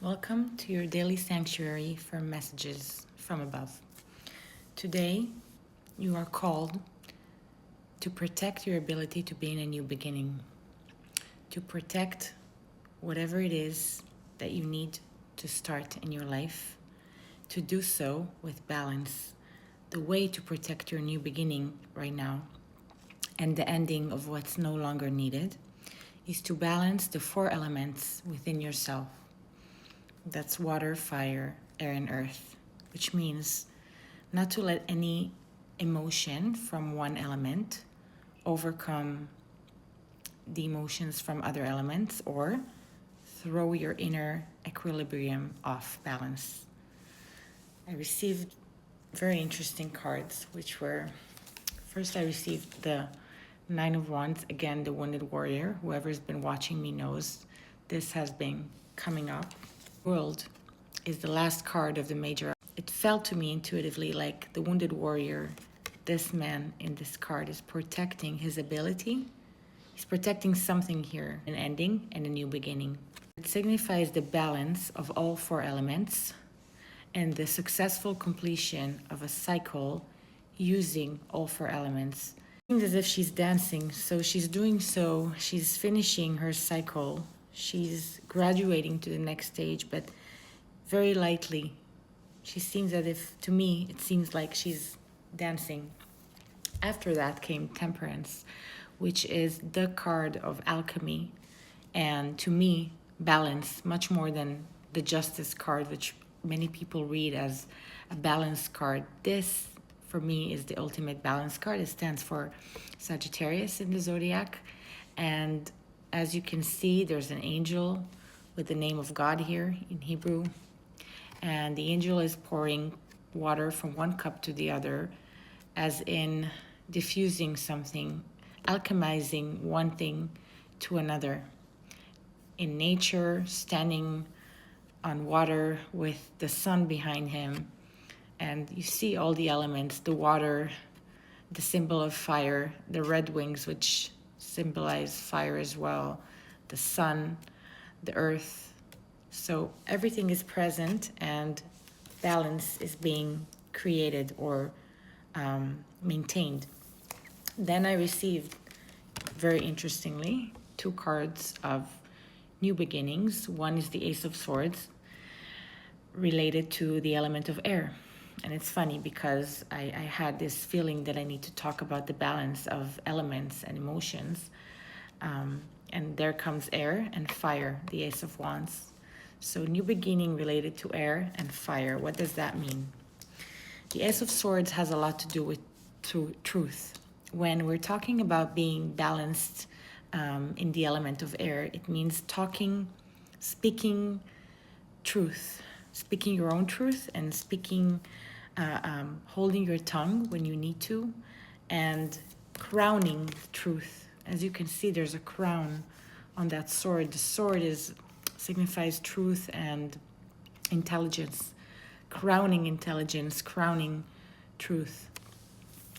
Welcome to your daily sanctuary for messages from above. Today, you are called to protect your ability to be in a new beginning, to protect whatever it is that you need to start in your life, to do so with balance. The way to protect your new beginning right now and the ending of what's no longer needed is to balance the four elements within yourself. That's water, fire, air, and earth, which means not to let any emotion from one element overcome the emotions from other elements or throw your inner equilibrium off balance. I received very interesting cards, which were first, I received the Nine of Wands, again, the Wounded Warrior. Whoever's been watching me knows this has been coming up. World is the last card of the major. It felt to me intuitively like the Wounded Warrior, this man in this card, is protecting his ability. He's protecting something here, an ending and a new beginning. It signifies the balance of all four elements and the successful completion of a cycle using all four elements. It seems as if she's dancing, so she's doing so, she's finishing her cycle. She's graduating to the next stage, but very lightly. She seems as if, to me, it seems like she's dancing. After that came Temperance, which is the card of alchemy, and to me, balance, much more than the Justice card, which many people read as a balance card. This, for me, is the ultimate balance card. It stands for Sagittarius in the zodiac, and as you can see, there's an angel with the name of God here in Hebrew. And the angel is pouring water from one cup to the other, as in diffusing something, alchemizing one thing to another. In nature, standing on water with the sun behind him. And you see all the elements, the water, the symbol of fire, the red wings, which symbolize fire as well, the sun, the earth. So everything is present and balance is being created or maintained. Then I received, very interestingly, two cards of new beginnings. One is the Ace of Swords, related to the element of air. And it's funny because I had this feeling that I need to talk about the balance of elements and emotions. And there comes air and fire, the Ace of Wands. So new beginning related to air and fire. What does that mean? The Ace of Swords has a lot to do with truth. When we're talking about being balanced in the element of air, it means talking, speaking truth, speaking your own truth and speaking, holding your tongue when you need to, and crowning truth. As you can see, there's a crown on that sword. The sword signifies truth and intelligence, crowning intelligence, crowning truth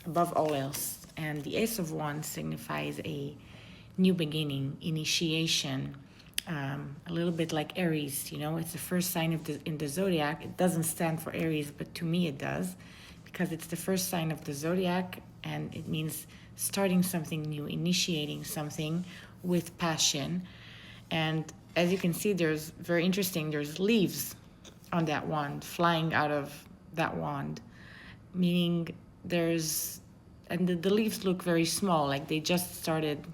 above all else. And the Ace of Wands signifies a new beginning, initiation, a little bit like Aries, it's the first sign in the zodiac. It doesn't stand for Aries, but to me it does, because it's the first sign of the zodiac, and it means starting something new, initiating something with passion. And as you can see, there's leaves on that wand, flying out of that wand, meaning the leaves look very small, like they just started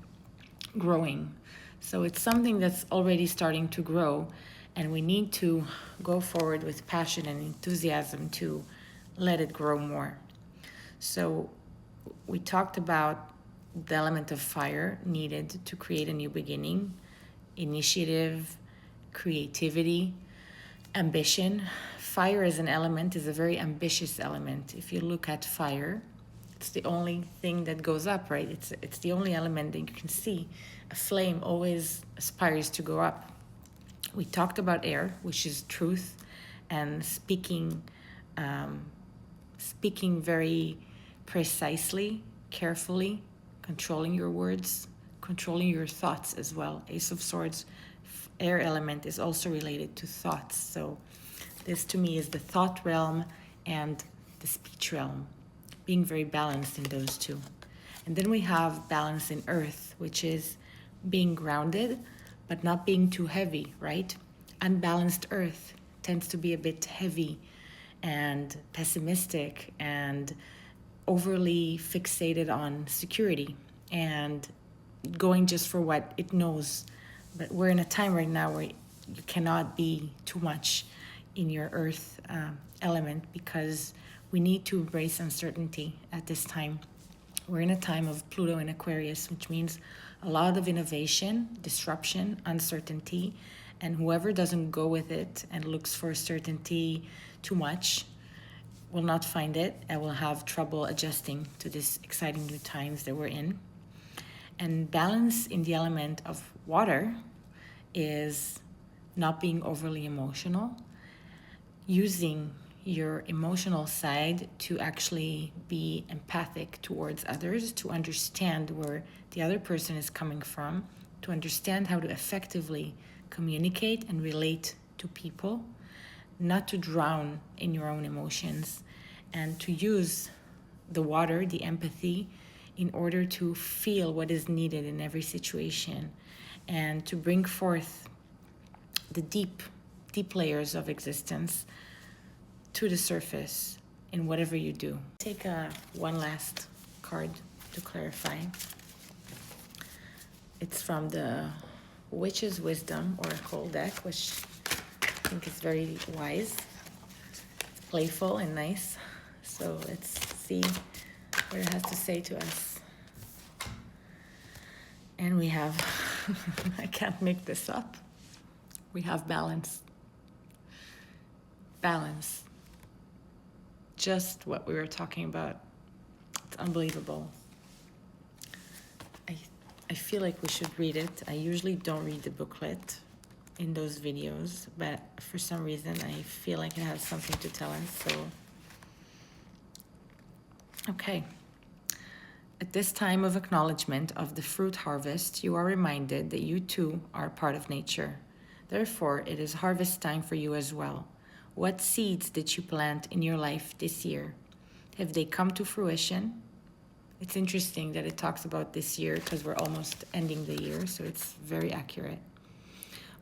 growing. So it's something that's already starting to grow, and we need to go forward with passion and enthusiasm to let it grow more. So we talked about the element of fire needed to create a new beginning, initiative, creativity, ambition. Fire as an element is a very ambitious element. If you look at fire, it's the only thing that goes up, right? It's the only element that you can see. A flame always aspires to go up. We talked about air, which is truth, and speaking very precisely, carefully, controlling your words, controlling your thoughts as well. Ace of Swords air element is also related to thoughts. So this to me is the thought realm and the speech realm, being very balanced in those two. And then we have balance in earth, which is being grounded, but not being too heavy, right? Unbalanced earth tends to be a bit heavy and pessimistic and overly fixated on security and going just for what it knows. But we're in a time right now where you cannot be too much in your earth element, because we need to embrace uncertainty at this time. We're in a time of Pluto in Aquarius, which means a lot of innovation, disruption, uncertainty, and whoever doesn't go with it and looks for certainty too much will not find it and will have trouble adjusting to this exciting new times that we're in. And balance in the element of water is not being overly emotional, using your emotional side to actually be empathic towards others, to understand where the other person is coming from, to understand how to effectively communicate and relate to people, not to drown in your own emotions, and to use the water, the empathy, in order to feel what is needed in every situation and to bring forth the deep layers of existence to the surface in whatever you do. Take one last card to clarify. It's from the Witch's Wisdom Oracle deck, which I think is very wise, playful and nice. So let's see what it has to say to us. And we have, I can't make this up, we have balance. Balance. Just what we were talking about. It's unbelievable. I feel like we should read it. I usually don't read the booklet in those videos, but for some reason I feel like it has something to tell us. So, okay. At this time of acknowledgement of the fruit harvest, you are reminded that you too are part of nature. Therefore, it is harvest time for you as well. What seeds did you plant in your life this year? Have they come to fruition? It's interesting that it talks about this year because we're almost ending the year, so it's very accurate.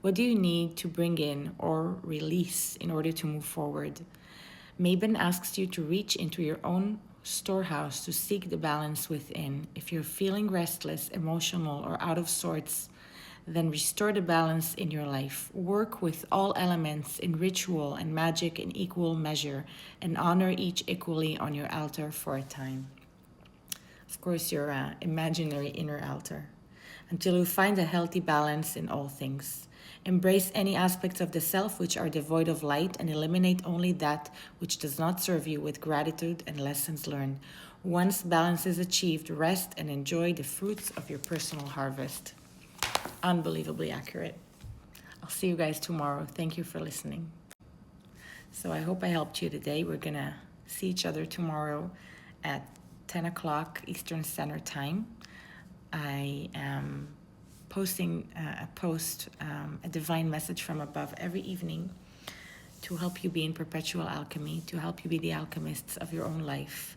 What do you need to bring in or release in order to move forward? Mabon asks you to reach into your own storehouse to seek the balance within. If you're feeling restless, emotional, or out of sorts, then restore the balance in your life. Work with all elements in ritual and magic in equal measure, and honor each equally on your altar for a time. Of course, your imaginary inner altar, until you find a healthy balance in all things. Embrace any aspects of the self which are devoid of light, and eliminate only that which does not serve you with gratitude and lessons learned. Once balance is achieved, rest and enjoy the fruits of your personal harvest. Unbelievably accurate. I'll see you guys tomorrow. Thank you for listening. So I hope I helped you today. We're going to see each other tomorrow at 10 o'clock Eastern Standard Time. I am posting a divine message from above every evening to help you be in perpetual alchemy, to help you be the alchemists of your own life.